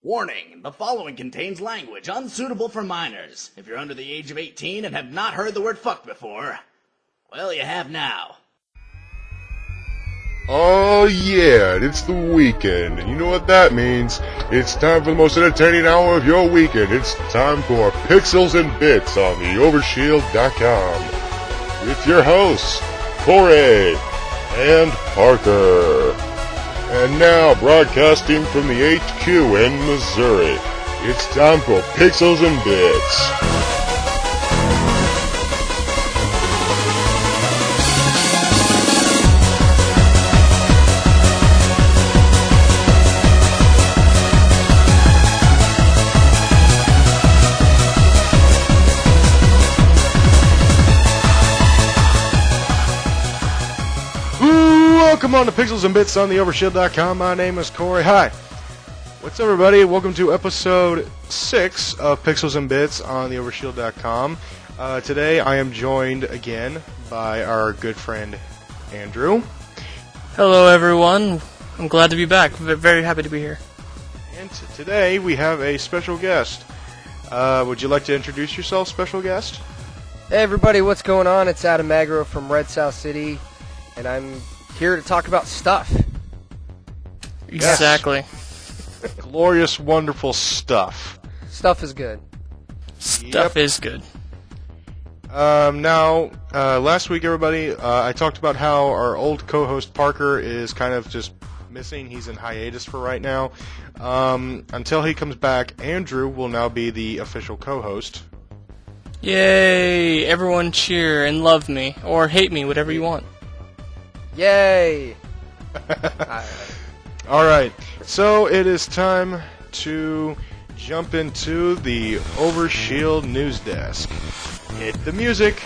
Warning, the following contains language unsuitable for minors. If you're under the age of 18 and have not heard the word fuck before, well, you have now. Oh yeah, it's the weekend, and you know what that means. It's time for the most entertaining hour of your weekend. It's time for Pixels and Bits on the Overshield.com. With your hosts, Corey and Parker. And now, broadcasting from the HQ in Missouri, it's time for Pixels and Bits. Welcome on to Pixels and Bits on the Overshield.com. My name is Corey. Hi. What's up, everybody? Welcome to episode 6 of Pixels and Bits on the Overshield.com. Today I am joined again by our good friend Andrew. Hello, everyone. I'm glad to be back. Very happy to be here. And today we have a special guest. Would you like to introduce yourself, special guest? Hey everybody, what's going on? It's Agro from RedSouthCity, and I'm here to talk about stuff. Exactly. Yes. Glorious, wonderful stuff. Stuff is good. Stuff is good. Last week, everybody, I talked about how our old co-host Parker is kind of just missing. He's in hiatus for right now. Until he comes back, Andrew will now be the official co-host. Yay! Everyone cheer and love me, or hate me, whatever you want. Yay! Alright, so it is time to jump into the Overshield News Desk. Hit the music!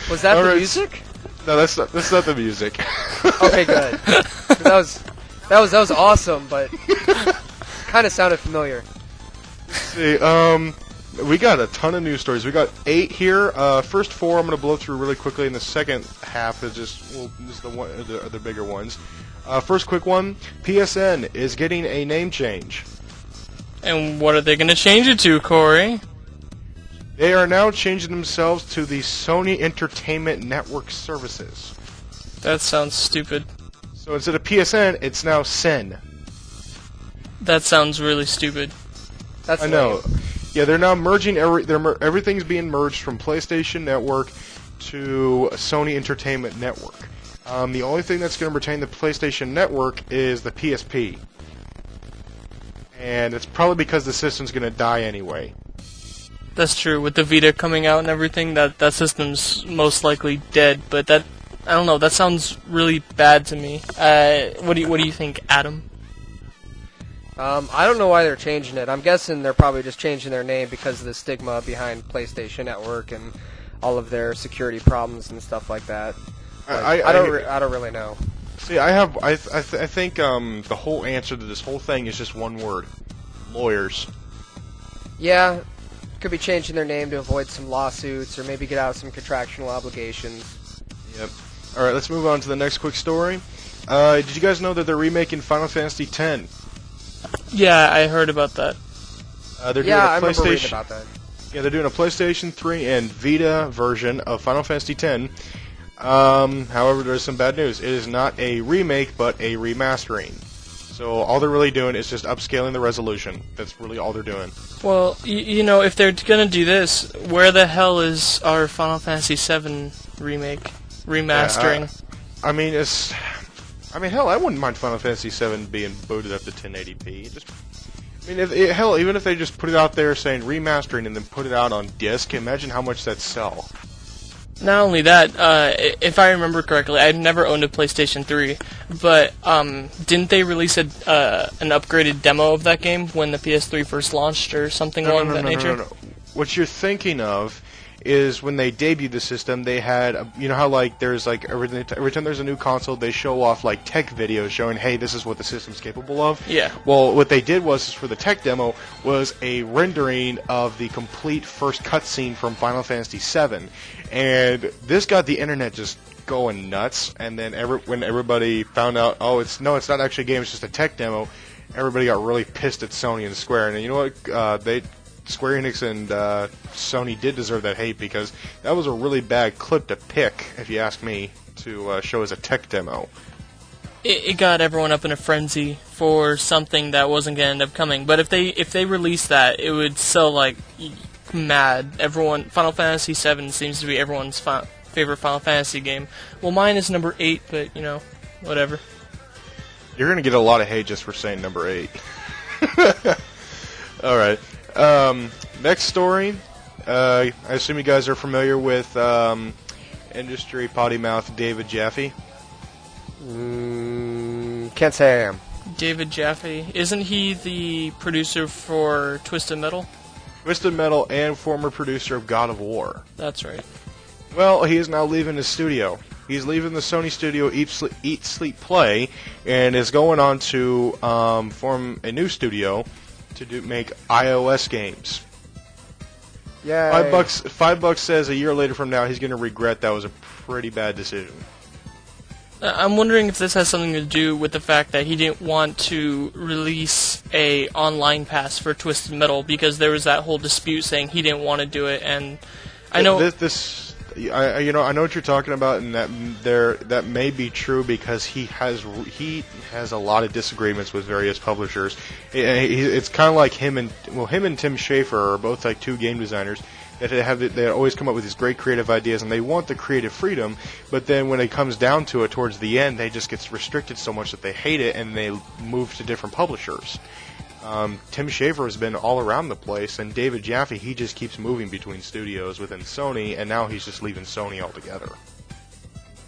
Was that the music? No, that's not the music. Okay, good. That was awesome, but kind of sounded familiar. Let's see, we got a ton of news stories. We got 8 here. First 4 I'm going to blow through really quickly, and the second half is just the bigger ones. First quick one, PSN is getting a name change. And what are they going to change it to, Corey? They are now changing themselves to the Sony Entertainment Network Services. That sounds stupid. So instead of PSN, it's now SEN. That sounds really stupid. That's I know. lame. Yeah, they're now merging. Everything's being merged from PlayStation Network to Sony Entertainment Network. The only thing that's going to retain the PlayStation Network is the PSP. And it's probably because the system's going to die anyway. That's true. With the Vita coming out and everything, that system's most likely dead. But that, I don't know. That sounds really bad to me. What do you think, Adam? I don't know why they're changing it. I'm guessing they're probably just changing their name because of the stigma behind PlayStation Network and all of their security problems and stuff like that. I don't really know. See, I think the whole answer to this whole thing is just one word: lawyers. Yeah, could be changing their name to avoid some lawsuits or maybe get out of some contractual obligations. Yep. All right, let's move on to the next quick story. Did you guys know that they're remaking Final Fantasy X? Yeah, I heard about that. They're doing Yeah, a I remember reading PlayStation. about that. Yeah, they're doing a PlayStation 3 and Vita version of Final Fantasy X. However, there's some bad news. It is not a remake, but a remastering. So all they're really doing is just upscaling the resolution. That's really all they're doing. Well, you know, if they're gonna do this, where the hell is our Final Fantasy VII remake, remastering? Yeah, hell, I wouldn't mind Final Fantasy VII being booted up to 1080p. Even if they just put it out there saying remastering and then put it out on disc, imagine how much that'd sell. Not only that, if I remember correctly, I've never owned a PlayStation 3, but didn't they release an upgraded demo of that game when the PS3 first launched or something along that nature? No. What you're thinking of is when they debuted the system, they had, you know how like there's like every time there's a new console, they show off like tech videos showing, hey, this is what the system's capable of. Yeah. Well, what they did was for the tech demo was a rendering of the complete first cutscene from Final Fantasy VII, and this got the internet just going nuts. And then when everybody found out, oh, it's not actually a game, it's just a tech demo, everybody got really pissed at Sony and Square. And you know what? Square Enix and Sony did deserve that hate, because that was a really bad clip to pick, if you ask me, to show as a tech demo. It got everyone up in a frenzy for something that wasn't going to end up coming. But if they released that, it would sell like mad. Final Fantasy VII seems to be everyone's favorite Final Fantasy game. Well, mine is number 8, but you know, whatever. You're going to get a lot of hate just for saying number 8. All right. Next story. I assume you guys are familiar with industry potty mouth David Jaffe. Can't say I am. David Jaffe, isn't he the producer for Twisted Metal? Twisted Metal and former producer of God of War. That's right. Well, he is now leaving his studio. He's leaving the Sony studio Eat, Sleep, Play, and is going on to form a new studio to make iOS games. Yeah. $5 says a year later from now he's going to regret that was a pretty bad decision. I'm wondering if this has something to do with the fact that he didn't want to release a online pass for Twisted Metal, because there was that whole dispute saying he didn't want to do it, and I know I know what you're talking about, and that may be true, because he has a lot of disagreements with various publishers. It's kind of like him and Tim Schafer are both like two game designers that they always come up with these great creative ideas, and they want the creative freedom, but then when it comes down to it towards the end, they just get restricted so much that they hate it, and they move to different publishers. Tim Schafer has been all around the place, and David Jaffe, he just keeps moving between studios within Sony, and now he's just leaving Sony altogether.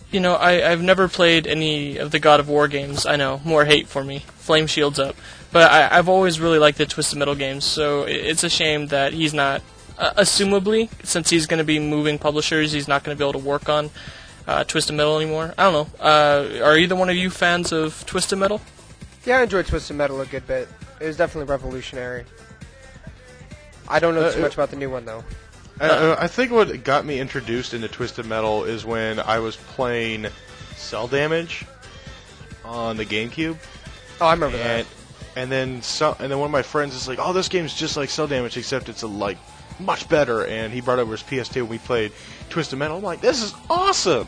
You know, I've never played any of the God of War games. I know, more hate for me. Flame shields up. But I've always really liked the Twisted Metal games, so it's a shame that he's not, assumably, since he's going to be moving publishers, he's not going to be able to work on Twisted Metal anymore. I don't know. Are either one of you fans of Twisted Metal? Yeah, I enjoyed Twisted Metal a good bit. It was definitely revolutionary. I don't know too much about the new one, though. I think what got me introduced into Twisted Metal is when I was playing Cell Damage on the GameCube. Oh, I remember that. And then one of my friends is like, "Oh, this game's just like Cell Damage, except it's like much better." And he brought over his PS2, and we played Twisted Metal. I'm like, "This is awesome!"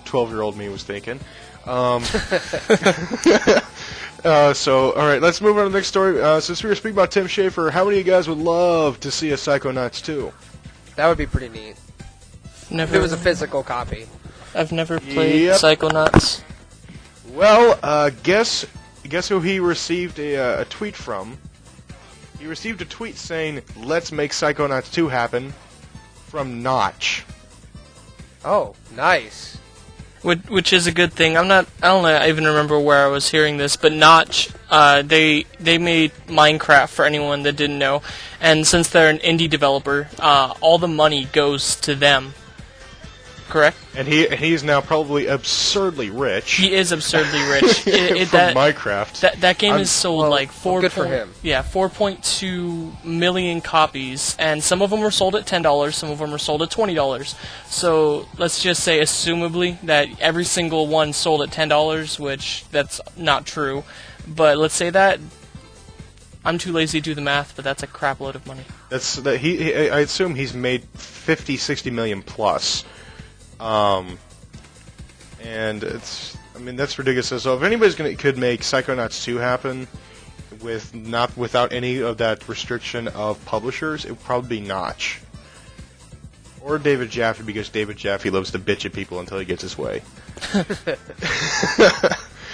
12-year-old me was thinking. So, all right, let's move on to the next story. Since we were speaking about Tim Schafer, how many of you guys would love to see a Psychonauts 2? That would be pretty neat. If it was a physical copy. I've never played Psychonauts. Well, guess who he received a tweet from? He received a tweet saying, "Let's make Psychonauts 2 happen," from Notch. Oh, nice. Which is a good thing. I don't even remember where I was hearing this, but Notch, they made Minecraft, for anyone that didn't know, and since they're an indie developer, all the money goes to them. Correct? And he's now probably absurdly rich. He is absurdly rich. From Minecraft. That game has sold like good for him. Yeah, 4.2 million copies, and some of them were sold at $10, some of them were sold at $20. So let's just say, assumably, that every single one sold at $10, which that's not true. But let's say that. I'm too lazy to do the math, but that's a crap load of money. I assume he's made 50, 60 million plus. And that's ridiculous. So if anybody's could make Psychonauts 2 happen without any of that restriction of publishers, it would probably be Notch. Or David Jaffe, because David Jaffe loves to bitch at people until he gets his way.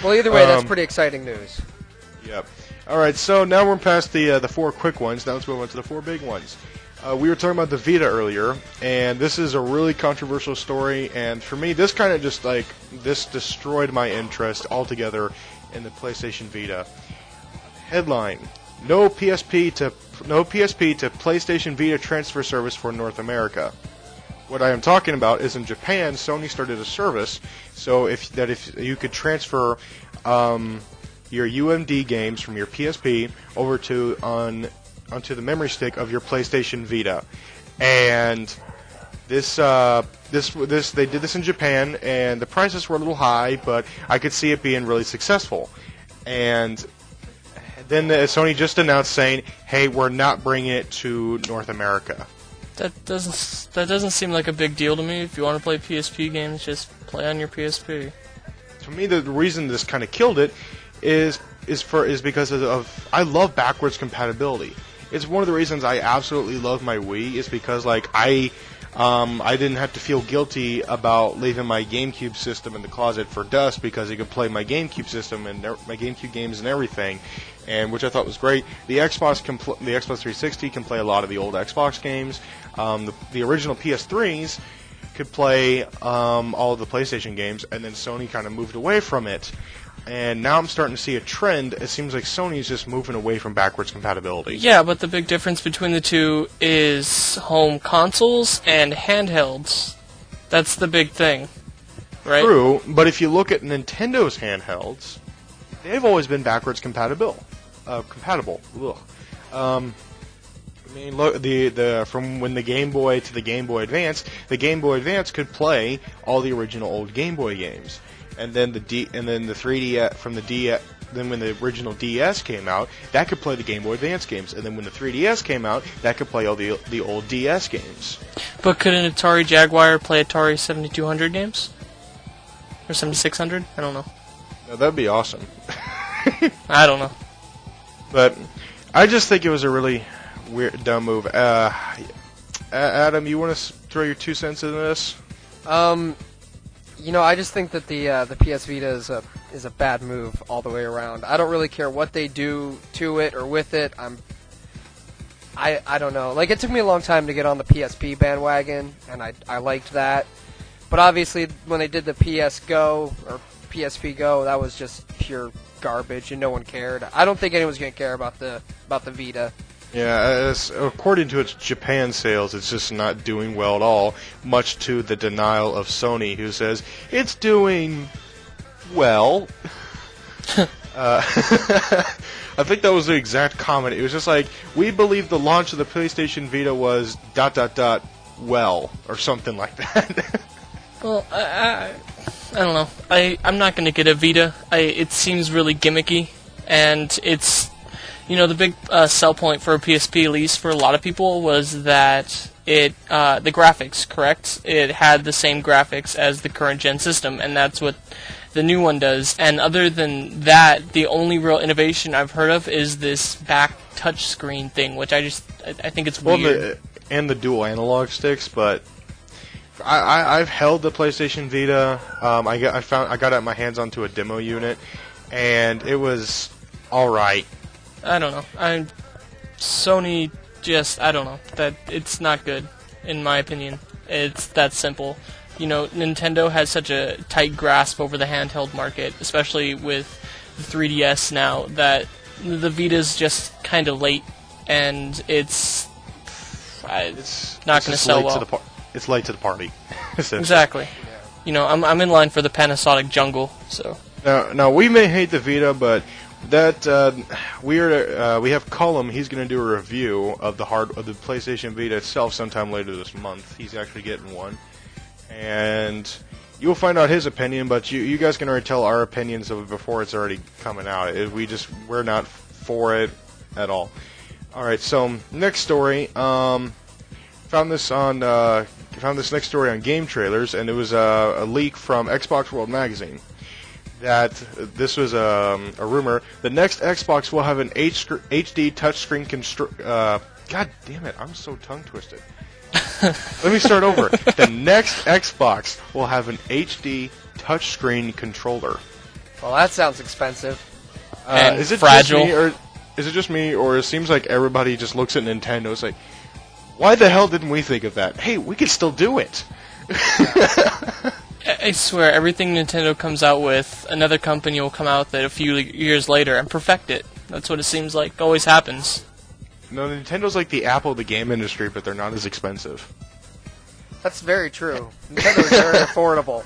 Well, either way, that's pretty exciting news. Yep. Alright, so now we're past the 4 quick ones. Now let's move on to the 4 big ones. We were talking about the Vita earlier, and this is a really controversial story, and for me, this kind of just, this destroyed my interest altogether in the PlayStation Vita. Headline: No PSP to PlayStation Vita transfer service for North America. what I am talking about is in Japan, Sony started a service so if you could transfer your UMD games from your PSP over onto the memory stick of your PlayStation Vita, and they did this in Japan, and the prices were a little high, but I could see it being really successful. And then Sony just announced saying, "Hey, we're not bringing it to North America." That doesn't seem like a big deal to me. If you want to play PSP games, just play on your PSP. To me, the reason this kind of killed it is because of I love backwards compatibility. It's one of the reasons I absolutely love my Wii. Is because like I didn't have to feel guilty about leaving my GameCube system in the closet for dust because it could play my GameCube system and my GameCube games and everything, and which I thought was great. The Xbox 360 can play a lot of the old Xbox games. The original PS3s could play all of the PlayStation games, and then Sony kind of moved away from it. And now I'm starting to see a trend. It seems like Sony's just moving away from backwards compatibility. Yeah, but the big difference between the two is home consoles and handhelds. That's the big thing, right? True, but if you look at Nintendo's handhelds, they've always been backwards compatible. Ugh. I mean, look, from when the Game Boy to the Game Boy Advance, the Game Boy Advance could play all the original old Game Boy games. And then the 3D from the DS. Then when the original DS came out, that could play the Game Boy Advance games. And then when the 3DS came out, that could play all the old DS games. But could an Atari Jaguar play Atari 7200 games? Or 7600? I don't know. No, that'd be awesome. I don't know. But I just think it was a really weird, dumb move. Adam, you want to throw your 2 cents into this? I just think that the PS Vita is a bad move all the way around. I don't really care what they do to it or with it. I don't know. Like, it took me a long time to get on the PSP bandwagon, and I liked that. But obviously, when they did the PS Go or PSP Go, that was just pure garbage, and no one cared. I don't think anyone's going to care about the Vita. Yeah, according to its Japan sales, it's just not doing well at all, much to the denial of Sony, who says, it's doing well. I think that was the exact comment. It was just like, we believe the launch of the PlayStation Vita was ... well, or something like that. Well, I don't know. I'm not going to get a Vita. It seems really gimmicky, and it's... the big sell point for a PSP, at least for a lot of people, was that the graphics, correct? It had the same graphics as the current gen system, and that's what the new one does. And other than that, the only real innovation I've heard of is this back touchscreen thing, which I think it's weird. And the dual analog sticks, but I've held the PlayStation Vita. I got my hands onto a demo unit, and it was all right. I don't know. Sony just, I don't know. That it's not good, in my opinion. It's that simple. Nintendo has such a tight grasp over the handheld market, especially with the 3DS now, that the Vita's just kind of late, and it's not going to sell well. It's late to the party. Exactly. Yeah. I'm in line for the Panasonic jungle, so. Now we may hate the Vita, but that we have Cullum. He's going to do a review of the PlayStation Vita itself sometime later this month. He's actually getting one, and you'll find out his opinion. But you guys can already tell our opinions of it before it's already coming out. We're not for it at all. All right. So next story. Found this next story on Game Trailers, and it was a leak from Xbox World Magazine. That this was a rumor. The next Xbox will have an HD touchscreen God damn it, I'm so tongue twisted. Let me start over. The next Xbox will have an HD touchscreen controller. Well, that sounds expensive. And is it fragile. Is it just me, or it seems like everybody just looks at Nintendo? It's like, why the hell didn't we think of that? Hey, we could still do it. I swear, everything Nintendo comes out with, another company will come out with it a few years later and perfect it. That's what it seems like always happens. No, Nintendo's like the Apple of the game industry, but they're not as expensive. That's very true. Nintendo is very affordable.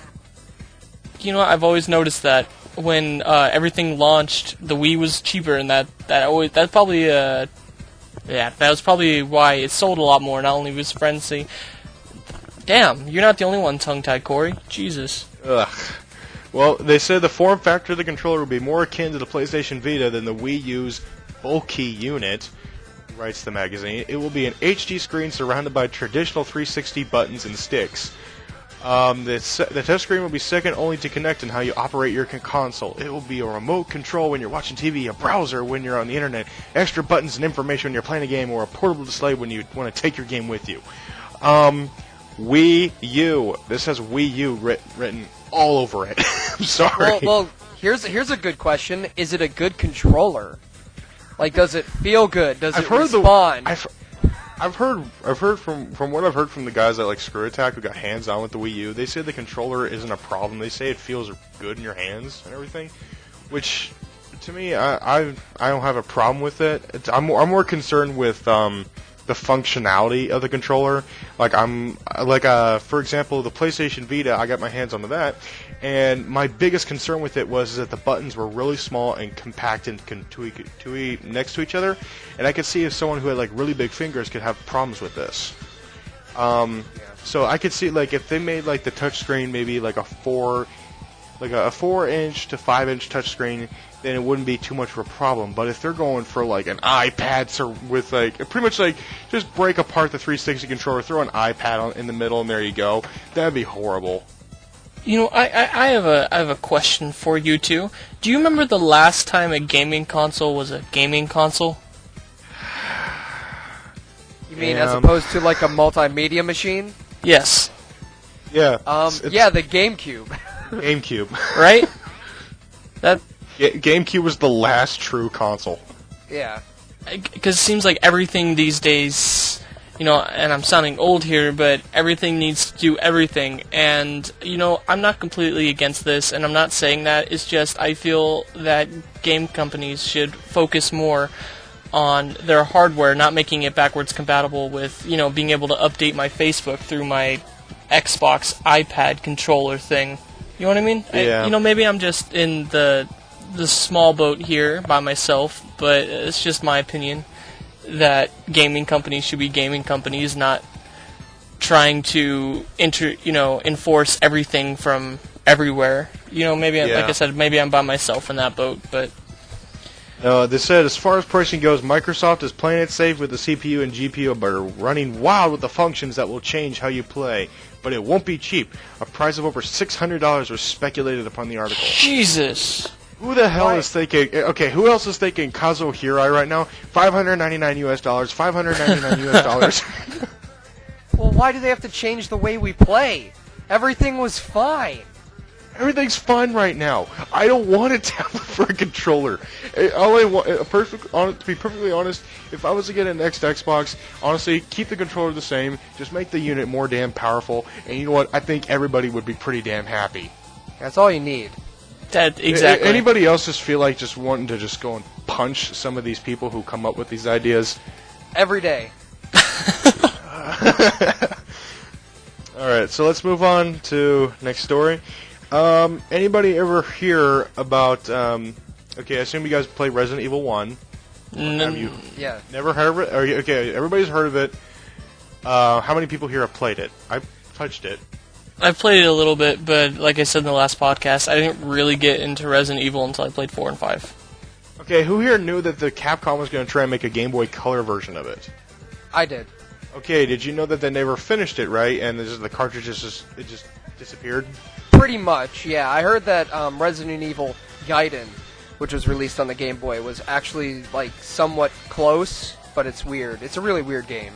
You know, I've always noticed that when everything launched, the Wii was cheaper, and that was probably why it sold a lot more. Not only was frenzy. Damn, you're not the only one tongue-tied, Corey. Jesus. Ugh. Well, they said the form factor of the controller will be more akin to the PlayStation Vita than the Wii U's bulky unit, writes the magazine. It will be an HD screen surrounded by traditional 360 buttons and sticks. The touchscreen will be second only to Kinect in how you operate your console. It will be a remote control when you're watching TV, a browser when you're on the internet, extra buttons and information when you're playing a game, or a portable display when you want to take your game with you. Wii U. This has Wii U written all over it. I'm sorry. Well, here's a good question. Is it a good controller? Like, does it feel good? Does it respond? I've heard from what I've heard from the guys at like Screw Attack who got hands on with the Wii U. They say the controller isn't a problem. They say it feels good in your hands and everything, which to me I don't have a problem with it. I'm more concerned with the functionality of the controller. Like for example, the PlayStation Vita. I got my hands onto that, and my biggest concern with it was that the buttons were really small and compact and next to each other, and I could see if someone who had like really big fingers could have problems with this. So I could see like if they made like the touchscreen maybe like a 4-inch to 5-inch touchscreen, then it wouldn't be too much of a problem. But if they're going for like an iPad with like pretty much like just break apart the 360 controller, throw an iPad in the middle, and there you go, that'd be horrible. You know, I have a question for you two. Do you remember the last time a gaming console was a gaming console? You mean as opposed to like a multimedia machine? Yes. Yeah. Yeah, the GameCube. GameCube. Right? GameCube was the last true console. Yeah. Because it seems like everything these days, you know, and I'm sounding old here, but everything needs to do everything. And, you know, I'm not completely against this, and I'm not saying that. It's just I feel that game companies should focus more on their hardware, not making it backwards compatible with, you know, being able to update my Facebook through my Xbox iPad controller thing. You know what I mean? Yeah. You know, maybe I'm just in the small boat here by myself, but it's just my opinion that gaming companies should be gaming companies, not trying to enforce everything from everywhere. You know, maybe like I said, maybe I'm by myself in that boat, but. They said, as far as pricing goes, Microsoft is playing it safe with the CPU and GPU, but are running wild with the functions that will change how you play. But it won't be cheap. A price of over $600 was speculated upon the article. Jesus. Who the hell is thinking? Okay, who else is thinking Kazuo Hirai right now? $599 US, $599 US. Well, why do they have to change the way we play? Everything was fine. Everything's fine right now. I don't want a tablet for a controller. All I want, to be perfectly honest, if I was to get an next Xbox, honestly, keep the controller the same. Just make the unit more damn powerful. And you know what? I think everybody would be pretty damn happy. That's all you need. Exactly. Anybody else just feel like just wanting to just go and punch some of these people who come up with these ideas? Every day. Alright, so let's move on to next story. Anybody ever hear about, okay, I assume you guys play Resident Evil 1. Have you never heard of it? Okay, everybody's heard of it. How many people here have played it? I've touched it. I've played it a little bit, but like I said in the last podcast, I didn't really get into Resident Evil until I played 4 and 5. Okay, who here knew that the Capcom was going to try and make a Game Boy Color version of it? I did. Okay, did you know that they never finished it, right? And the cartridges just disappeared? Pretty much, yeah. I heard that Resident Evil Gaiden, which was released on the Game Boy, was actually like somewhat close, but it's weird. It's a really weird game.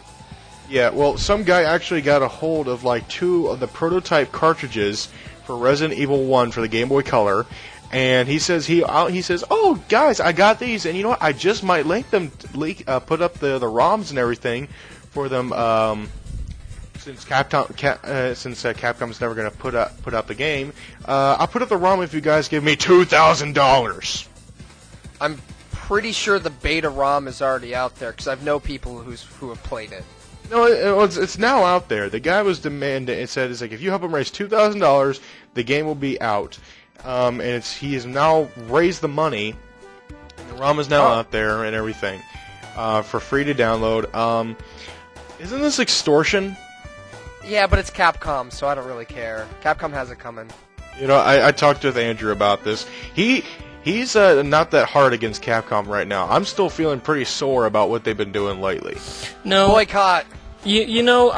Yeah, well, some guy actually got a hold of like 2 of the prototype cartridges for Resident Evil 1 for the Game Boy Color, and he says, "Oh, guys, I got these, and you know what? I just might put up the ROMs and everything for them, since Capcom's never going to put up the game. I'll put up the ROM if you guys give me $2,000." I'm pretty sure the beta ROM is already out there because I've known people who have played it. No, it's now out there. The guy was demanding. It said, "It's like if you help him raise $2,000, the game will be out." And he has now raised the money. And the ROM is now out there and everything for free to download. Isn't this extortion? Yeah, but it's Capcom, so I don't really care. Capcom has it coming. You know, I talked with Andrew about this. He's not that hard against Capcom right now. I'm still feeling pretty sore about what they've been doing lately. No. Boycott. You know,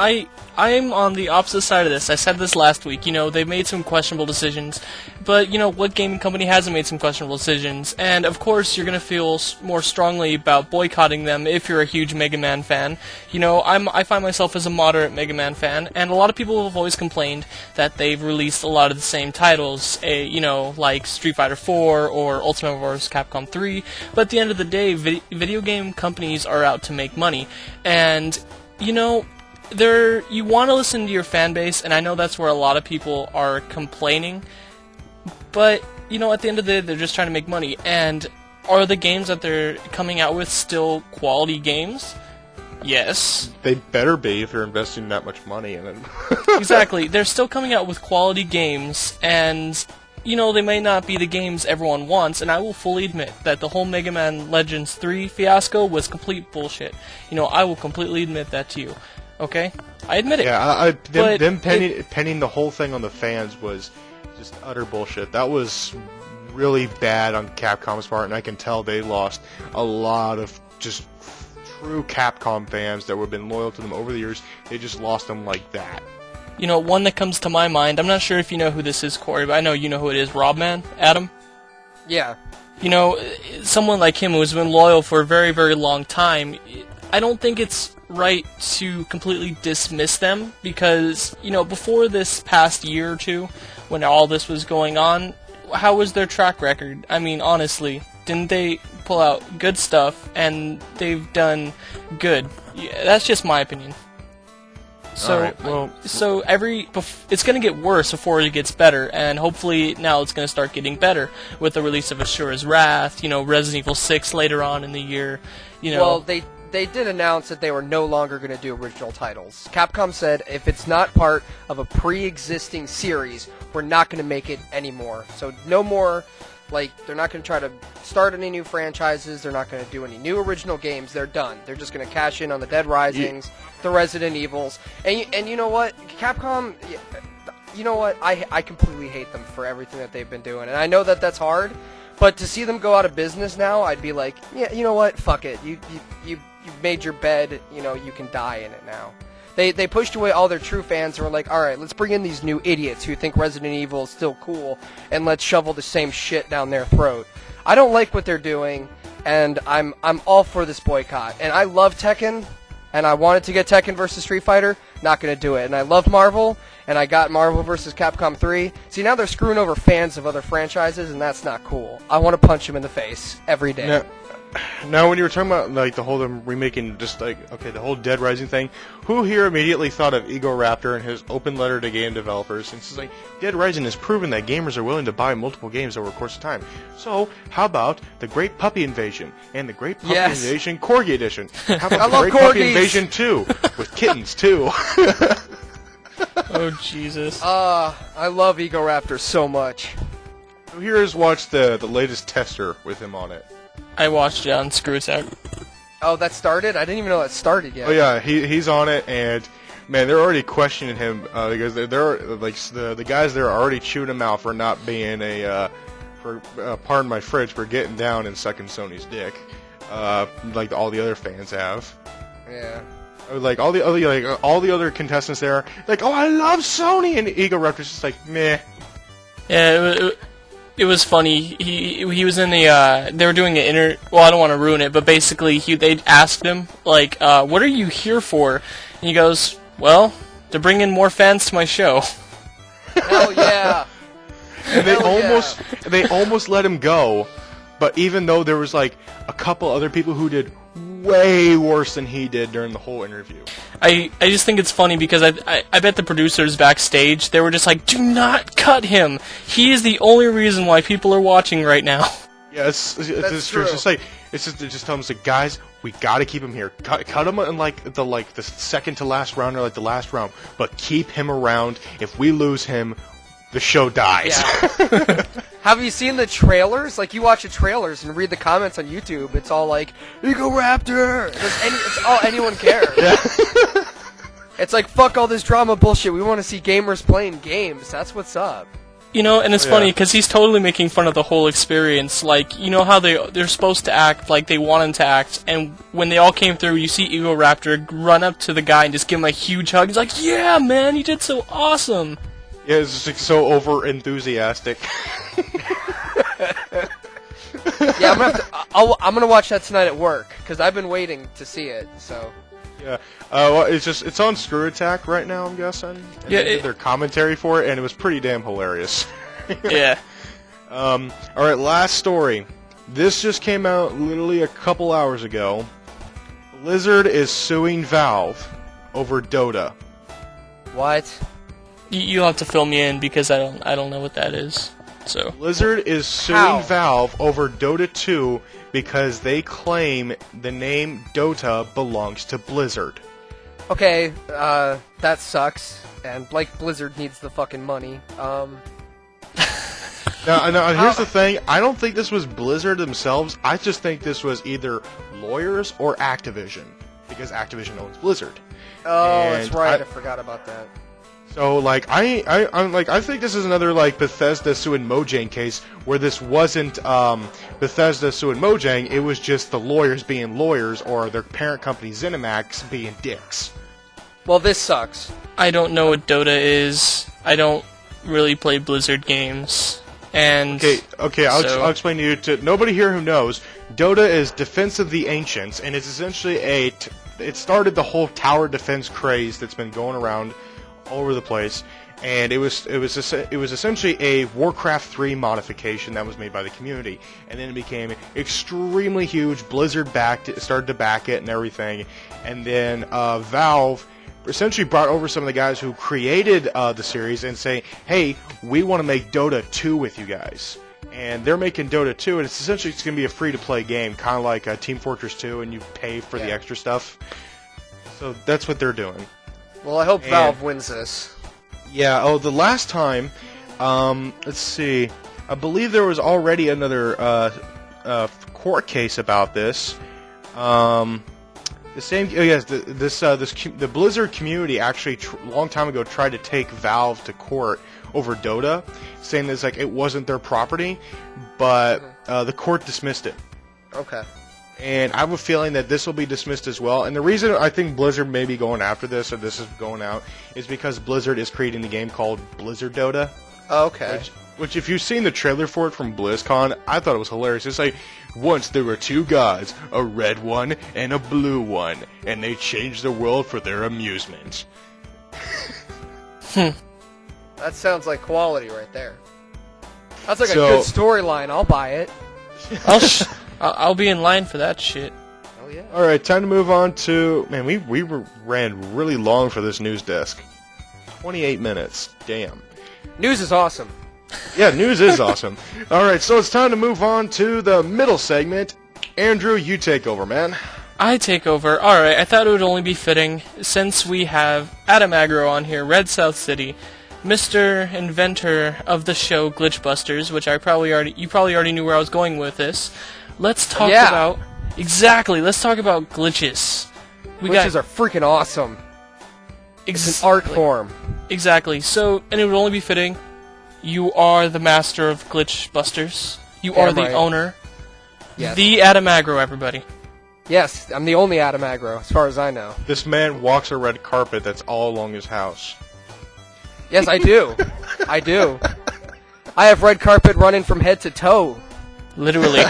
I'm on the opposite side of this. I said this last week. You know, they've made some questionable decisions, but you know, what gaming company hasn't made some questionable decisions? And of course, you're gonna feel more strongly about boycotting them if you're a huge Mega Man fan. You know, I find myself as a moderate Mega Man fan, and a lot of people have always complained that they've released a lot of the same titles, you know, like Street Fighter 4 or Ultimate Warrior Capcom 3. But at the end of the day, video game companies are out to make money, and you know, you want to listen to your fan base, and I know that's where a lot of people are complaining, but, you know, at the end of the day, they're just trying to make money, and are the games that they're coming out with still quality games? Yes. They better be if they're investing that much money in it. Exactly. They're still coming out with quality games, and, you know, they may not be the games everyone wants, and I will fully admit that the whole Mega Man Legends 3 fiasco was complete bullshit. You know, I will completely admit that to you. Okay? I admit it. Yeah, them penning the whole thing on the fans was just utter bullshit. That was really bad on Capcom's part, and I can tell they lost a lot of just true Capcom fans that have been loyal to them over the years. They just lost them like that. You know, one that comes to my mind, I'm not sure if you know who this is, Corey, but I know you know who it is, Robman, Adam? Yeah. You know, someone like him who's been loyal for a very, very long time, I don't think it's right to completely dismiss them, because, you know, before this past year or two, when all this was going on, how was their track record? I mean, honestly, didn't they pull out good stuff, and they've done good? Yeah, that's just my opinion. So, right, well, it's going to get worse before it gets better, and hopefully now it's going to start getting better with the release of Asura's Wrath, you know, Resident Evil 6 later on in the year, you know. Well, they did announce that they were no longer going to do original titles. Capcom said if it's not part of a pre-existing series, we're not going to make it anymore. So no more, like, they're not going to try to start any new franchises, they're not going to do any new original games, they're done. They're just going to cash in on the Dead Risings, the Resident Evils, and you know what, Capcom, you know what, I completely hate them for everything that they've been doing, and I know that that's hard, but to see them go out of business now, I'd be like, yeah, you know what, fuck it, you made your bed, you know, you can die in it now. They pushed away all their true fans and were like, alright, let's bring in these new idiots who think Resident Evil is still cool, and let's shovel the same shit down their throat. I don't like what they're doing, and I'm all for this boycott. And I love Tekken, and I wanted to get Tekken versus Street Fighter, not gonna do it. And I love Marvel, and I got Marvel versus Capcom 3. See, now they're screwing over fans of other franchises, and that's not cool. I want to punch them in the face every day. Now, when you were talking about, like, the whole them remaking, just like, okay, the whole Dead Rising thing, who here immediately thought of Ego Raptor and his open letter to game developers? And it's like, Dead Rising has proven that gamers are willing to buy multiple games over a course of time. So, how about the Great Puppy Invasion and the Great Puppy Invasion Corgi Edition? How about the Great Puppy Invasion 2 with kittens, too? Oh, Jesus. I love Ego Raptor so much. So here's watch the latest tester with him on it. I watched it on Screw Attack. Oh, that started? I didn't even know that started yet. Oh yeah, he's on it, and man, they're already questioning him because they're like the guys there are already chewing him out for not being pardon my French, for getting down and sucking Sony's dick, like all the other fans have. Yeah. Like all the other contestants there, like, oh, I love Sony, and Ego Raptor's just like, meh. Yeah, it was funny. He was in the they were doing an well, I don't want to ruin it, but basically they asked him, like, what are you here for? And he goes, well, to bring in more fans to my show. Hell yeah. And they almost let him go, but even though there was like a couple other people who did way worse than he did during the whole interview. I just think it's funny because I bet the producers backstage, they were just like, do not cut him. He is the only reason why people are watching right now. Yes, it's true. It's just like, just tell them, like, guys, we gotta keep him here. Cut him in the second to last round or the last round, but keep him around. If we lose him, the show dies. Yeah. Have you seen the trailers? Like, you watch the trailers and read the comments on YouTube. It's all like, Ego Raptor! It's all anyone cares. Yeah. It's like, fuck all this drama bullshit. We want to see gamers playing games. That's what's up. You know, and it's funny, because he's totally making fun of the whole experience. Like, you know how they're supposed to act like they want him to act, and when they all came through, you see Ego Raptor run up to the guy and just give him a huge hug. He's like, yeah, man, you did so awesome! Yeah, it's just like so over-enthusiastic. Yeah, I'm gonna watch that tonight at work, because I've been waiting to see it, so... Yeah, well, it's on Screw Attack right now, I'm guessing. And yeah, they did their commentary for it, and it was pretty damn hilarious. Yeah. Alright, last story. This just came out literally a couple hours ago. Blizzard is suing Valve over Dota. What? You'll have to fill me in, because I don't know what that is. So Blizzard is suing Valve over Dota 2 because they claim the name Dota belongs to Blizzard. Okay, that sucks, and Blizzard needs the fucking money. Now, here's the thing. I don't think this was Blizzard themselves. I just think this was either lawyers or Activision, because Activision owns Blizzard. Oh, that's right. I forgot about that. So, I think this is another, Bethesda suing Mojang case, where this wasn't, Bethesda suing Mojang, it was just the lawyers being lawyers, or their parent company ZeniMax being dicks. Well, this sucks. I don't know what Dota is. I don't really play Blizzard games. And Okay, I'll explain to you. To nobody here who knows, Dota is Defense of the Ancients, and it's essentially it started the whole tower defense craze that's been going around all over the place, and it was essentially a Warcraft 3 modification that was made by the community, and then it became extremely huge. Blizzard started to back it and everything, and then Valve essentially brought over some of the guys who created the series and say, hey, we want to make Dota 2 with you guys. And they're making Dota 2, and it's going to be a free-to-play game, kind of like Team Fortress 2, and you pay for the extra stuff. So that's what they're doing. Well, I hope Valve wins this. Yeah, the last time, let's see, I believe there was already another court case about this. The Blizzard community actually, a long time ago, tried to take Valve to court over Dota, saying that it wasn't their property, but the court dismissed it. Okay. And I have a feeling that this will be dismissed as well. And the reason I think Blizzard may be going after this, or this is going out, is because Blizzard is creating the game called Blizzard Dota. Oh, okay. Which, if you've seen the trailer for it from BlizzCon, I thought it was hilarious. It's like, once there were two gods, a red one and a blue one, and they changed the world for their amusement. That sounds like quality right there. That's like a good storyline. I'll buy it. I'll be in line for that shit. Oh yeah. All right, time to move on to we ran really long for this news desk. 28 minutes. Damn. News is awesome. Yeah, news is awesome. All right, so it's time to move on to the middle segment. Andrew, you take over, man. I take over. All right, I thought it would only be fitting since we have Adam Agro on here, Red South City, Mr. Inventor of the show Glitchbusters, which you probably already knew where I was going with this. Let's talk about Let's talk about glitches. Glitches are freaking awesome. It's an art form. Exactly. So, and it would only be fitting. You are the master of Glitchbusters. You are the owner. Yes. The Adam Agro, everybody. Yes, I'm the only Adam Agro, as far as I know. This man walks a red carpet that's all along his house. Yes, I do. I do. I have red carpet running from head to toe. Literally.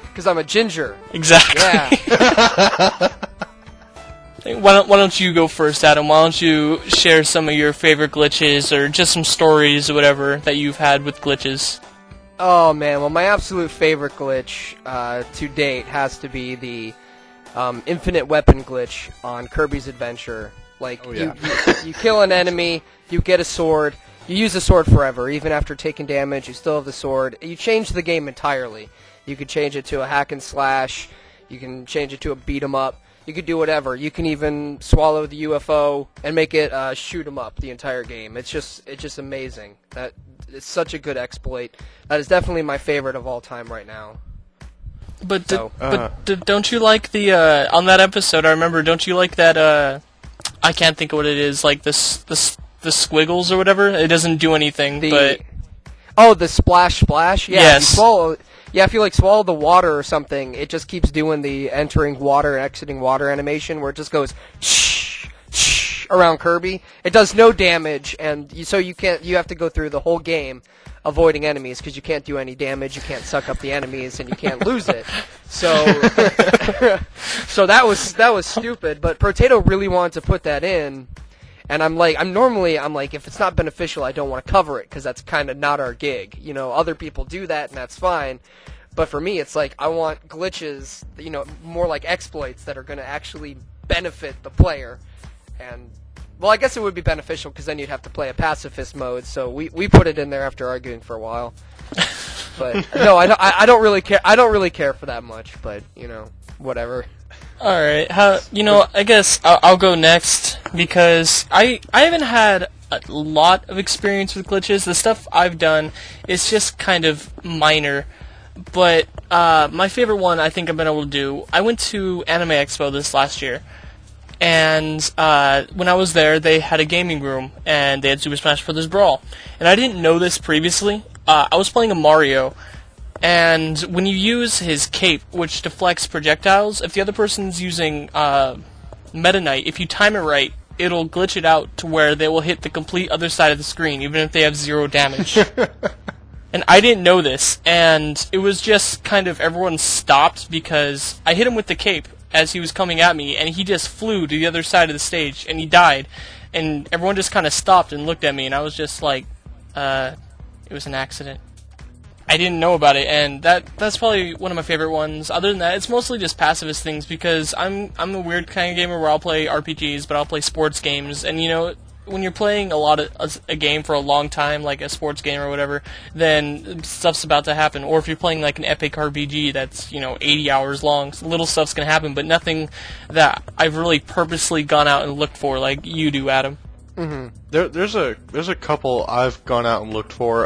Because I'm a ginger. Exactly. Yeah. Why don't you go first, Adam? Why don't you share some of your favorite glitches or just some stories or whatever that you've had with glitches? Oh, man. Well, my absolute favorite glitch to date has to be the infinite weapon glitch on Kirby's Adventure. Like, you kill an enemy, you get a sword, you use the sword forever. Even after taking damage, you still have the sword. You change the game entirely. You could change it to a hack and slash. You can change it to a beat 'em up. You could do whatever. You can even swallow the UFO and make it shoot 'em up the entire game. It's just amazing. That it's such a good exploit. That is definitely my favorite of all time right now. But don't you like the on that episode? I remember. Don't you like that? I can't think of what it is. Like the squiggles or whatever. It doesn't do anything. The splash. Yeah. Yes. If you swallow the water or something, it just keeps doing the entering water and exiting water animation where it just goes shh around Kirby. It does no damage, and so you have to go through the whole game avoiding enemies because you can't do any damage, you can't suck up the enemies, and you can't lose it. So so that was stupid, but Potato really wanted to put that in. And I'm like, if it's not beneficial, I don't want to cover it because that's kind of not our gig. Other people do that, and that's fine. But for me, it's like I want glitches, more like exploits that are going to actually benefit the player. And, well, I guess it would be beneficial because then you'd have to play a pacifist mode. So we put it in there after arguing for a while. But no, I don't really care. I don't really care for that much. But whatever. All right, I guess I'll go next because I haven't had a lot of experience with glitches. The stuff I've done is just kind of minor, but my favorite one I think I've been able to do. I went to Anime Expo this last year, and when I was there, they had a gaming room and they had Super Smash Bros. Brawl, and I didn't know this previously. I was playing a Mario. And when you use his cape, which deflects projectiles, if the other person's using Meta Knight, if you time it right, it'll glitch it out to where they will hit the complete other side of the screen, even if they have 0 damage. And I didn't know this, and it was just kind of everyone stopped because I hit him with the cape as he was coming at me, and he just flew to the other side of the stage, and he died. And everyone just kind of stopped and looked at me, and I was just like, it was an accident. I didn't know about it, and that's probably one of my favorite ones. Other than that, it's mostly just pacifist things because I'm a weird kind of gamer where I'll play RPGs, but I'll play sports games, and when you're playing a game for a long time, like a sports game or whatever, then stuff's about to happen. Or if you're playing like an epic RPG that's 80 hours long, little stuff's gonna happen, but nothing that I've really purposely gone out and looked for like you do, Adam. Mm-hmm. There's a couple I've gone out and looked for,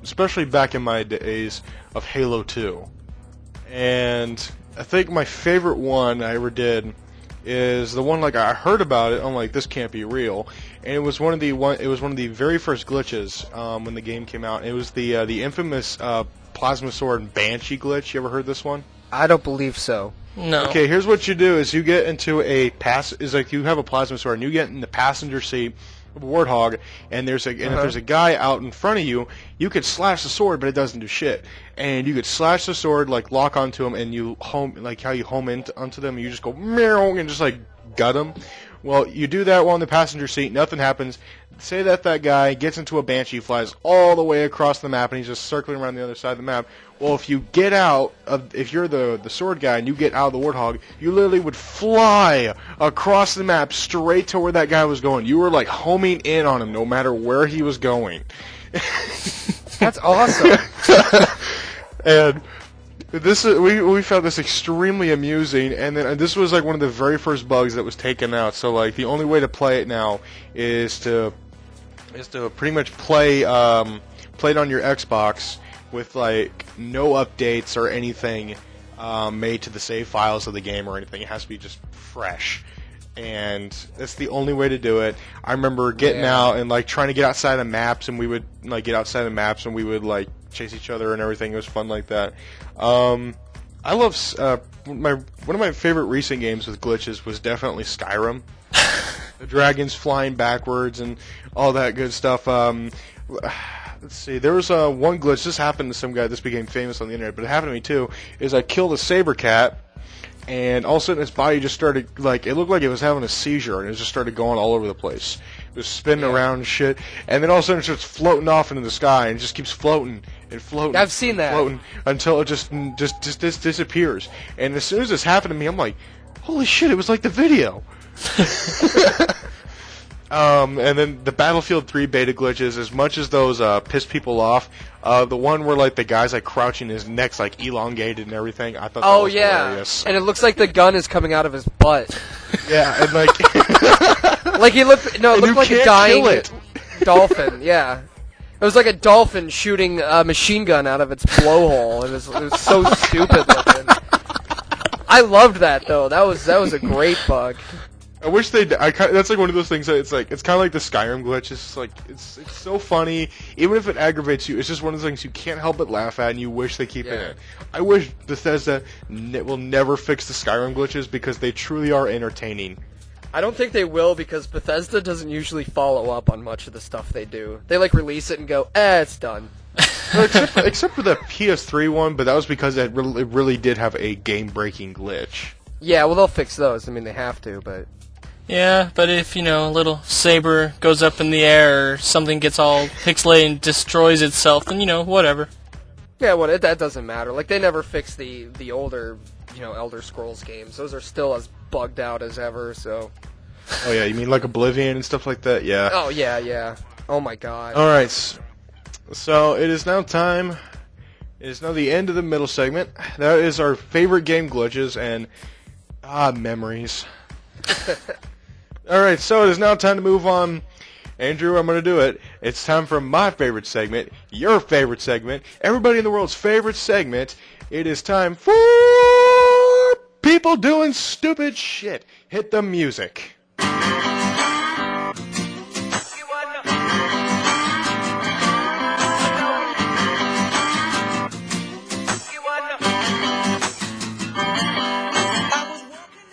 especially back in my days of Halo 2, and I think my favorite one I ever did is the one I heard about it. I'm like, this can't be real, and it was one of the very first glitches when the game came out. It was the infamous Plasma Sword Banshee glitch. You ever heard this one? I don't believe so. No. Okay, here's what you do: is you get into you have a plasma sword, and you get in the passenger seat of a Warthog, and if there's a guy out in front of you, you could slash the sword, but it doesn't do shit. And you could slash the sword, lock onto him, and you home how you home onto them, and you just go meow and just gut them. Well, you do that while in the passenger seat, nothing happens. Say that guy gets into a Banshee, flies all the way across the map, and he's just circling around the other side of the map. Well, if you get out if you're the sword guy and you get out of the Warthog, you literally would fly across the map straight to where that guy was going. You were homing in on him no matter where he was going. That's awesome. And we found this extremely amusing, and then this was one of the very first bugs that was taken out. So the only way to play it now is to pretty much play it on your Xbox with no updates or anything made to the save files of the game or anything. It has to be just fresh, and that's the only way to do it. I remember getting out and trying to get outside the maps, and we would get outside the maps and we would chase each other and everything. It was fun like that. I love one of my favorite recent games with glitches was definitely Skyrim. The dragons flying backwards and all that good stuff. Let's see. There was one glitch. This happened to some guy. This became famous on the internet, but it happened to me too. Is I killed a saber cat, and all of a sudden its body just started it looked like it was having a seizure, and it just started going all over the place. It was spinning around and shit, and then all of a sudden it starts floating off into the sky, and it just keeps floating and floating. I've seen that. Floating until it just disappears. And as soon as this happened to me, I'm like, holy shit! It was like the video. And then the Battlefield 3 beta glitches, as much as those piss people off, the one where like the guy's like crouching, his neck's like elongated and everything, I thought that was hilarious. And it looks like the gun is coming out of his butt. Yeah, and like like it looked like a dying dolphin. Yeah, it was like a dolphin shooting a machine gun out of its blowhole. It was so stupid looking. I loved that though. That was a great bug. I wish they. That's like one of those things that it's kind of like the Skyrim glitch. It's just like it's so funny. Even if it aggravates you, it's just one of those things you can't help but laugh at, and you wish they keep it. I wish Bethesda will never fix the Skyrim glitches because they truly are entertaining. I don't think they will because Bethesda doesn't usually follow up on much of the stuff they do. They like release it and go, it's done. Except for the PS3 one, but that was because it really did have a game-breaking glitch. Yeah, well, they'll fix those. I mean, they have to, but... Yeah, but if, a little saber goes up in the air or something gets all pixelated and destroys itself, then, whatever. Yeah, well, that doesn't matter. Like, they never fixed the older, Elder Scrolls games. Those are still as bugged out as ever, so... Oh, yeah, you mean like Oblivion and stuff like that? Yeah. Oh, yeah. Oh, my God. Alright, so it is now time. It is now the end of the middle segment. That is our favorite game glitches and... memories. Alright, so it is now time to move on. Andrew, I'm going to do it. It's time for my favorite segment, your favorite segment, everybody in the world's favorite segment. It is time for people doing stupid shit. Hit the music.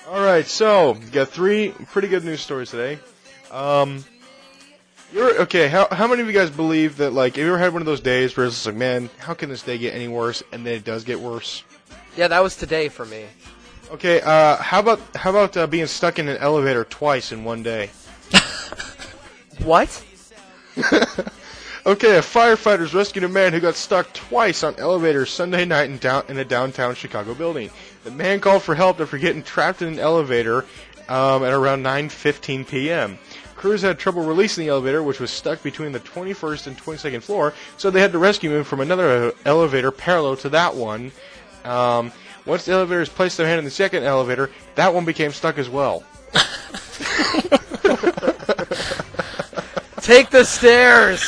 Alright, so, got 3 pretty good news stories today. Okay, how many of you guys believe that, like, have you ever had one of those days where it's just like, man, how can this day get any worse, and then it does get worse? Yeah, that was today for me. Okay, how about being stuck in an elevator twice in one day? What? Okay, a firefighter's rescued a man who got stuck twice on elevators Sunday night in a downtown Chicago building. The man called for help after getting trapped in an elevator at around 9:15 p.m. Crews had trouble releasing the elevator, which was stuck between the 21st and 22nd floor, so they had to rescue him from another elevator parallel to that one. Once the elevators placed their hand in the second elevator, that one became stuck as well. Take the stairs!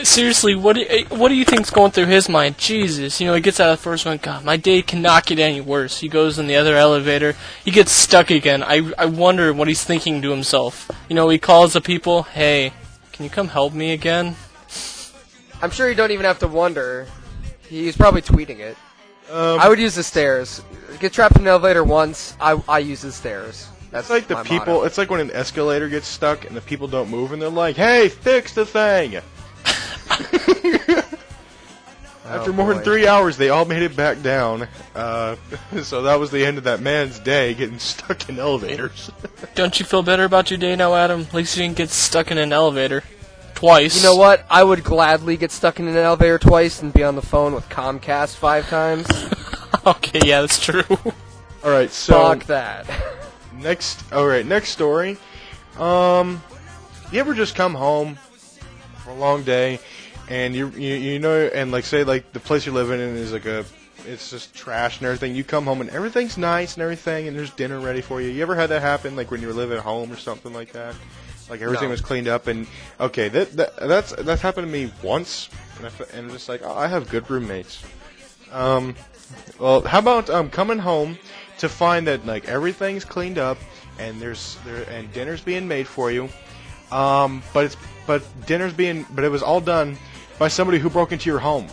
Seriously, what do you think's going through his mind? Jesus, he gets out of the first one, God, my day cannot get any worse. He goes in the other elevator, he gets stuck again. I wonder what he's thinking to himself. He calls the people, hey, can you come help me again? I'm sure you don't even have to wonder. He's probably tweeting it. I would use the stairs. Get trapped in an elevator once, I use the stairs. That's like the people. Motto. It's like when an escalator gets stuck and the people don't move, and they're like, "Hey, fix the thing." After more than 3 hours, they all made it back down. So that was the end of that man's day, getting stuck in elevators. Don't you feel better about your day now, Adam? At least you didn't get stuck in an elevator twice. You know what? I would gladly get stuck in an elevator twice and be on the phone with Comcast 5 times. Okay, yeah, that's true. All right, so fuck that. Next story. You ever just come home for a long day, and and like say like the place you're living in is like it's just trash and everything. You come home and everything's nice and everything, and there's dinner ready for you. You ever had that happen, like when you were living at home or something like that? Like everything was cleaned up, and okay, that's happened to me once, and I'm just like, oh, I have good roommates. Well, how about coming home to find that like everything's cleaned up and and dinner's being made for you, but it was all done by somebody who broke into your home.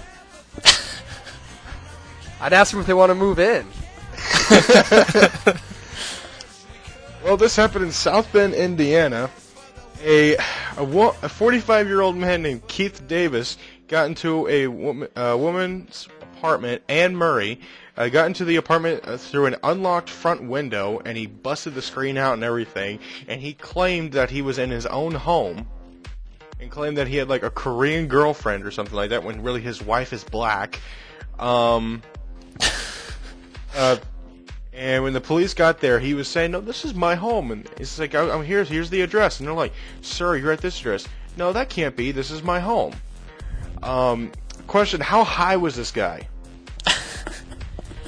I'd ask them if they want to move in. Well, this happened in South Bend, Indiana. A 45-year-old man named Keith Davis got into a woman's apartment, Anne Murray, got into the apartment through an unlocked front window, and he busted the screen out and everything, and he claimed that he was in his own home, and claimed that he had like a Korean girlfriend or something like that, when really his wife is black. And And when the police got there, he was saying, "No, this is my home." And it's like, "I'm here. Here's the address." And they're like, "Sir, you're at this address." "No, that can't be. This is my home." Question: how high was this guy?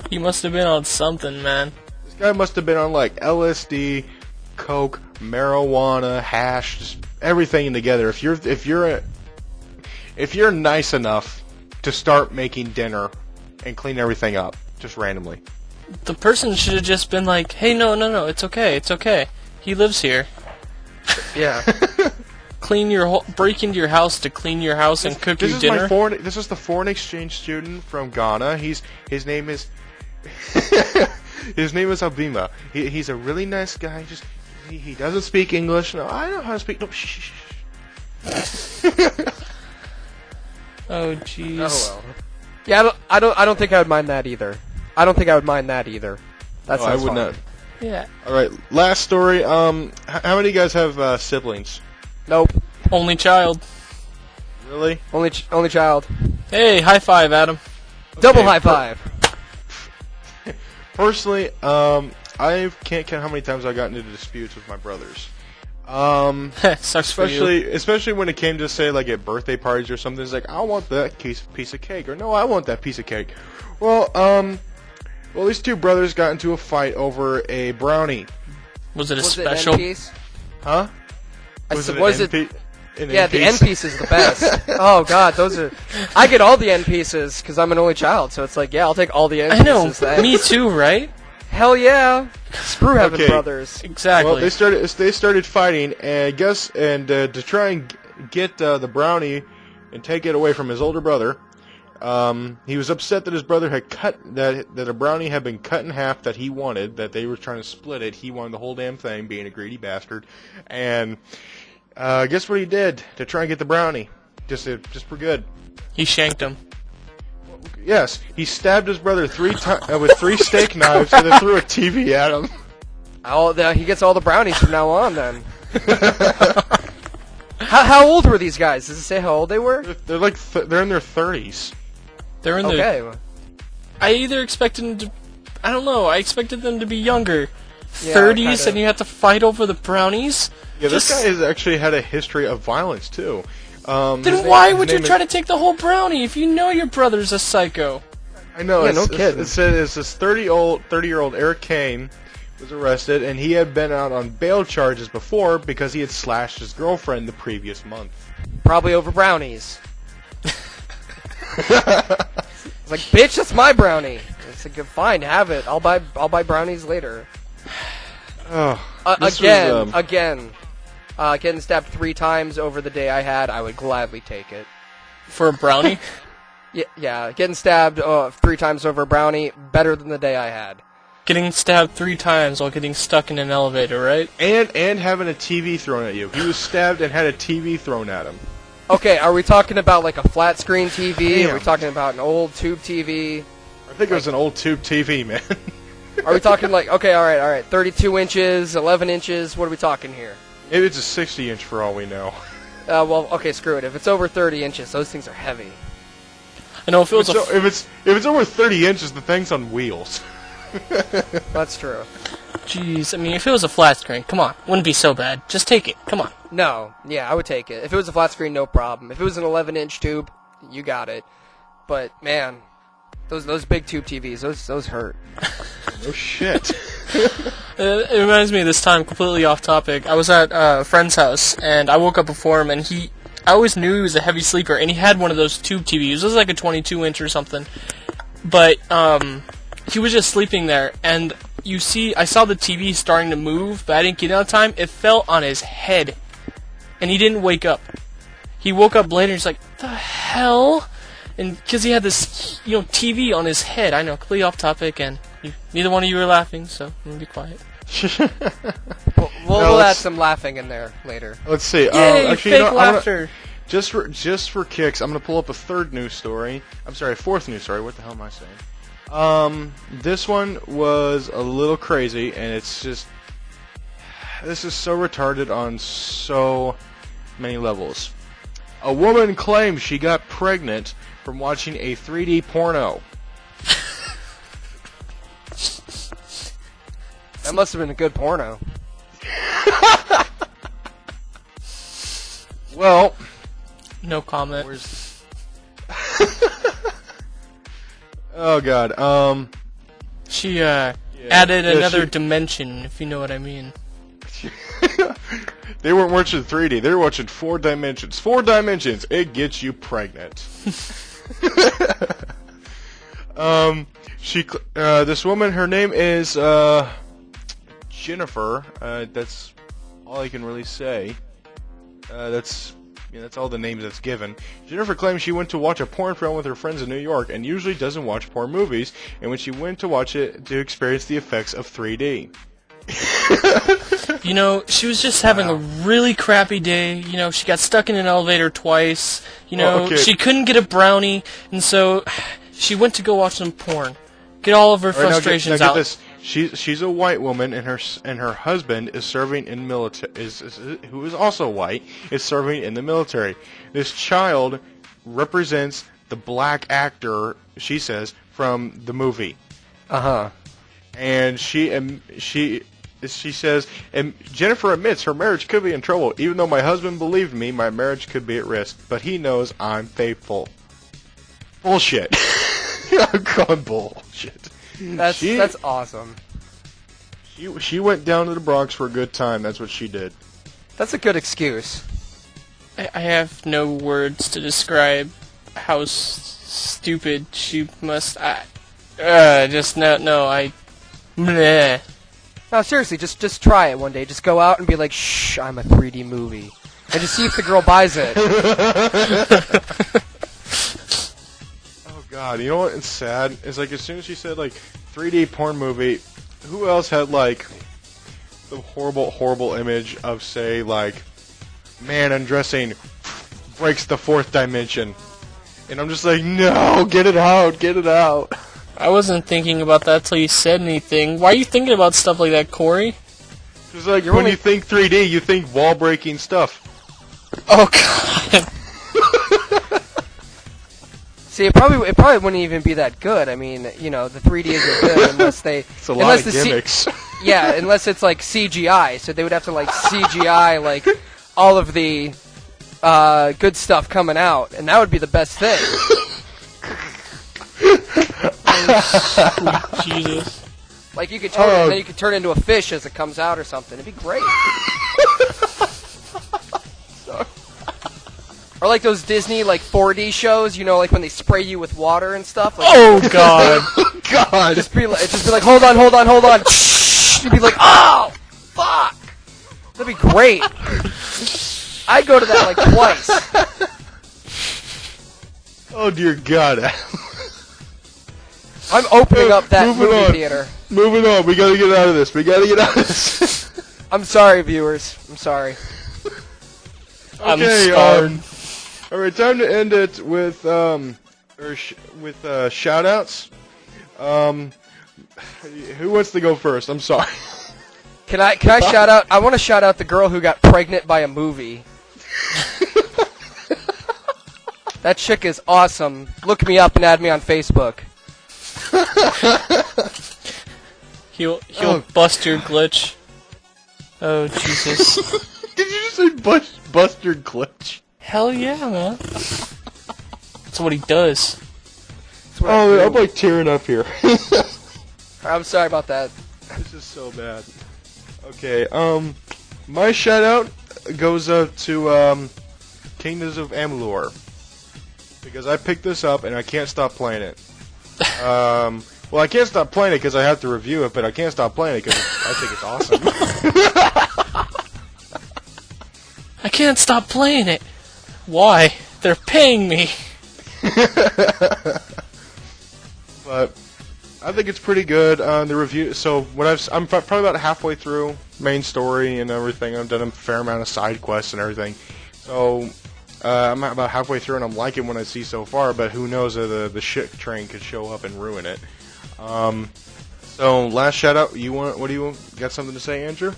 He must have been on something, man. This guy must have been on like LSD, coke, marijuana, hash, just everything together. If you're nice enough to start making dinner and clean everything up just randomly. The person should have just been like, "Hey, no, it's okay. He lives here. Yeah. Break into your house to clean your house and cook you dinner." This is the foreign exchange student from Ghana. His name is Abima. He's a really nice guy. Just he doesn't speak English. No, I know how to speak. No, shh. Oh jeez. Oh well. Yeah, I don't think I would mind that either. That sounds I would fine. not. Yeah. All right, last story. How many of you guys have siblings? Nope. Only child. Really? Only child. Hey, high five, Adam. Double high five. Personally, I can't count how many times I got into disputes with my brothers. Sucks for you. Especially when it came to, say, like at birthday parties or something. It's like, I want that piece of cake, or no, I want that piece of cake. Well, these two brothers got into a fight over a brownie. Was it a Was special? it an end piece? Huh? Yeah, the end piece is the best. Oh god, those are. I get all the end pieces because I'm an only child, so it's like, yeah, I'll take all the end I know. pieces. Me too, right? Hell yeah. Screw Heaven Okay. Brothers. Exactly. Well, they started fighting, and to try and get the brownie and take it away from his older brother. He was upset that his brother had that a brownie had been cut in half that he wanted, that they were trying to split it. He wanted the whole damn thing, being a greedy bastard. And guess what he did to try and get the brownie? Just for good. He shanked him. Yes, he stabbed his brother 3 times with 3 steak knives, and then threw a TV at him. He gets all the brownies from now on, then. How old were these guys? Does it say how old they were? They're like they're in their 30s. They're in Okay. I either expected them to... I don't know. I expected them to be younger. Yeah, 30s, kinda. and you have to fight over the brownies? Yeah, this guy has actually had a history of violence, too. Then why would you try to take the whole brownie if you know your brother's a psycho? I know. Yeah, no kidding. It said it's this 30-year-old Eric Kane was arrested, and he had been out on bail charges before because he had slashed his girlfriend the previous month. Probably over brownies. It's like, bitch, that's my brownie. It's like, fine, have it. I'll buy brownies later. Again, getting stabbed 3 times over the day I had, I would gladly take it. For a brownie? Yeah, getting stabbed 3 times over a brownie, better than the day I had. Getting stabbed 3 times while getting stuck in an elevator, right? And having a TV thrown at you. He was stabbed and had a TV thrown at him. Okay, are we talking about like a flat screen TV? Damn. Are we talking about an old tube TV? I think it was an old tube TV, man. Are we talking like, okay, all right, 32 inches, 11 inches, what are we talking here? Maybe it's a 60-inch for all we know. Well, okay, screw it. If it's over 30 inches, those things are heavy. I know, if it was If it's over 30 inches, the thing's on wheels. That's true. Jeez, I mean, if it was a flat screen, come on, wouldn't be so bad. Just take it, come on. No, yeah, I would take it. If it was a flat screen, no problem. If it was an 11-inch tube, you got it. But, man, those big tube TVs, those hurt. No shit. It reminds me of this time, completely off topic. I was at a friend's house, and I woke up before him, and I always knew he was a heavy sleeper, and he had one of those tube TVs. It was like a 22-inch or something. But, he was just sleeping there, and I saw the TV starting to move, but I didn't get it on time. It fell on his head, and he didn't wake up. He woke up later, and he's like, the hell? And because he had this, TV on his head. I know, completely off topic, and neither one of you were laughing, so I'm going to be quiet. We'll add some laughing in there later. Let's see. Yay, actually, fake laughter. Just for kicks, I'm gonna pull up a fourth news story. What the hell am I saying? This one was a little crazy, and it's just... This is so retarded on so many levels. A woman claims she got pregnant from watching a 3D porno. That must have been a good porno. Well, No comment. oh god. She added another dimension, if you know what I mean. They weren't watching 3D. They were watching 4 dimensions. 4 dimensions. It gets you pregnant. This woman, her name is Jennifer. That's all I can really say. That's all the names that's given. Jennifer claims she went to watch a porn film with her friends in New York and usually doesn't watch porn movies, and when she went to watch it to experience the effects of 3D. You know, she was just having a really crappy day. You know, she got stuck in an elevator twice. You know, she couldn't get a brownie, and so she went to go watch some porn. Get all of her frustrations now out. get this. She's a white woman, and her husband is serving in military. Who is also white, is serving in the military. This child represents the black actor, she says, from the movie. And she says, and Jennifer admits her marriage could be in trouble. Even though my husband believed me, my marriage could be at risk. But he knows I'm faithful. Bullshit. I'm calling bullshit. That's awesome. She went down to the Bronx for a good time. That's what she did. That's a good excuse. I have no words to describe how stupid she must. Bleh. No, seriously, just try it one day. Just go out and be like, shh, I'm a 3D movie. And just see if the girl buys it. Oh, God. You know what? It's sad. It's like, as soon as she said, like, 3D porn movie, who else had, like, the horrible, horrible image of, say, like, man undressing breaks the 4th dimension. And I'm just like, no, get it out, get it out. I wasn't thinking about that till you said anything. Why are you thinking about stuff like that, Corey? It's like, when you think 3D, you think wall-breaking stuff. Oh, God. See, it probably wouldn't even be that good. I mean, you know, the 3D isn't good unless they... It's a lot of gimmicks. Yeah, unless it's, like, CGI. So they would have to, like, CGI, like, all of the good stuff coming out. And that would be the best thing. Oh, Jesus. Like, you could turn it, and then you could turn into a fish as it comes out or something. It'd be great. Or like those Disney, like, 4D shows, you know, like when they spray you with water and stuff. Like, oh, God. God. Just be like, hold on. You'd be like, oh, fuck. That'd be great. I'd go to that, like, twice. Oh, dear God. I'm opening up that movie theater. Moving on. We gotta get out of this. I'm sorry, viewers. I'm sorry. Okay, I'm scarred. Alright, time to end it with shout-outs. Who wants to go first? I'm sorry. Can I shout out? I want to shout out the girl who got pregnant by a movie. That chick is awesome. Look me up and add me on Facebook. He'll bust your glitch. Oh, Jesus. Did you just say bust your glitch? Hell yeah, man. That's what he does. Oh, I'm like tearing up here. I'm sorry about that. This is so bad. Okay, my shout out goes up to Kingdoms of Amalur, because I picked this up and I can't stop playing it. Well, I can't stop playing it because I have to review it, but I can't stop playing it because I think it's awesome. I can't stop playing it. Why? They're paying me. But I think it's pretty good. The review. So I'm probably about halfway through main story and everything. I've done a fair amount of side quests and everything. So I'm about halfway through, and I'm liking what I see so far. But who knows? The shit train could show up and ruin it. So last shout out. What do you got something to say, Andrew?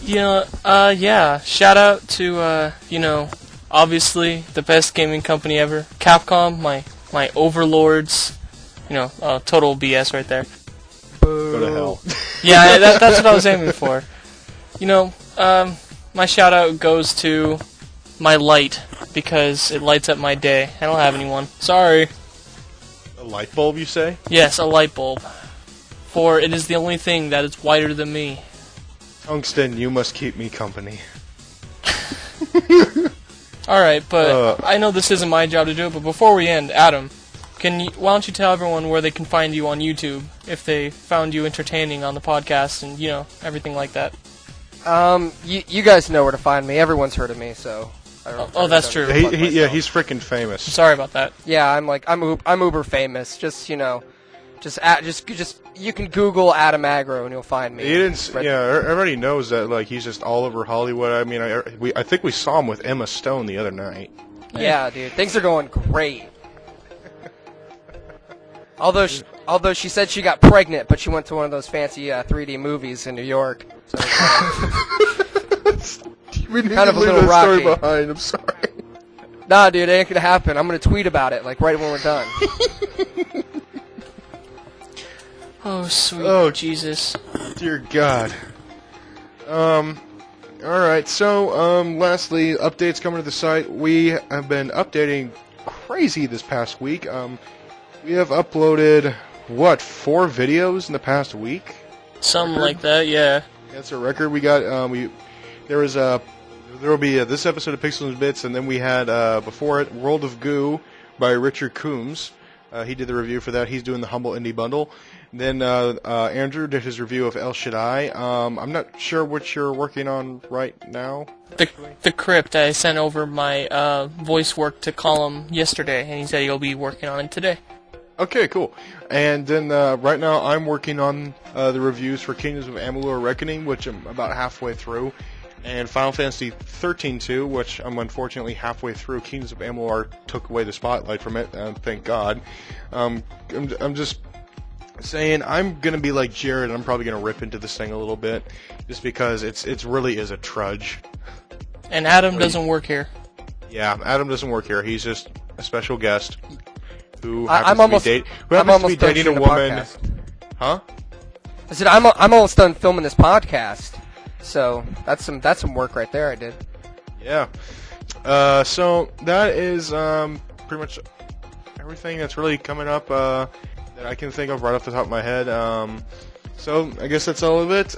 Yeah. Shout out to obviously the best gaming company ever, Capcom. My overlords. Total BS right there. Go to hell. Yeah, that's what I was aiming for. You know, my shout out goes to my light because it lights up my day. I don't have anyone. Sorry. A light bulb, you say? Yes, a light bulb. For it is the only thing that is whiter than me. Tungsten, you must keep me company. Alright, but I know this isn't my job to do it, but before we end, Adam, why don't you tell everyone where they can find you on YouTube if they found you entertaining on the podcast and, everything like that? You guys know where to find me. Everyone's heard of me, so. That's true. He's freaking famous. Sorry about that. Yeah, I'm uber famous. Just you can Google Adam Agro and you'll find me. Everybody knows that he's just all over Hollywood. I mean, I think we saw him with Emma Stone the other night. Yeah, dude, things are going great. Although she said she got pregnant, but she went to one of those fancy 3D movies in New York. So we need kind to of a leave little that story rocky. behind. I'm sorry. Nah, dude, it ain't gonna happen. I'm gonna tweet about it right when we're done. Oh, sweet Jesus. Dear God. Alright, so, lastly, updates coming to the site. We have been updating crazy this past week. We have uploaded, 4 videos in the past week? Something like that, yeah. That's a record. We got, there will be this episode of Pixels and Bits, and then we had, before it, World of Goo by Richard Coombs. He did the review for that. He's doing the Humble Indie Bundle. Then Andrew did his review of El Shaddai. I'm not sure what you're working on right now. The Crypt. I sent over my voice work to Colin yesterday, and he said he'll be working on it today. Okay, cool. And then right now I'm working on the reviews for Kingdoms of Amalur Reckoning, which I'm about halfway through, and Final Fantasy 13-2, which I'm unfortunately halfway through. Kingdoms of Amalur took away the spotlight from it, thank God. I'm just saying I'm gonna be like Jared, and I'm probably gonna rip into this thing a little bit, just because it really is a trudge. And Adam doesn't work here. Yeah, Adam doesn't work here. He's just a special guest who I'm happens to be dating a woman. Podcast. Huh? I said I'm almost done filming this podcast, so that's some work right there I did. Yeah. So that is pretty much everything that's really coming up that I can think of right off the top of my head. So I guess that's all of it.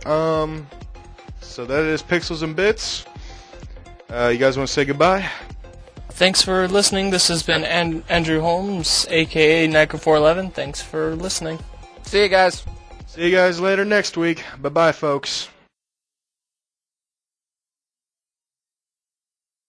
So that is Pixels and Bits. You guys want to say goodbye? Thanks for listening. This has been Andrew Holmes, a.k.a. Nico411. Thanks for listening. See you guys. See you guys later next week. Bye-bye, folks.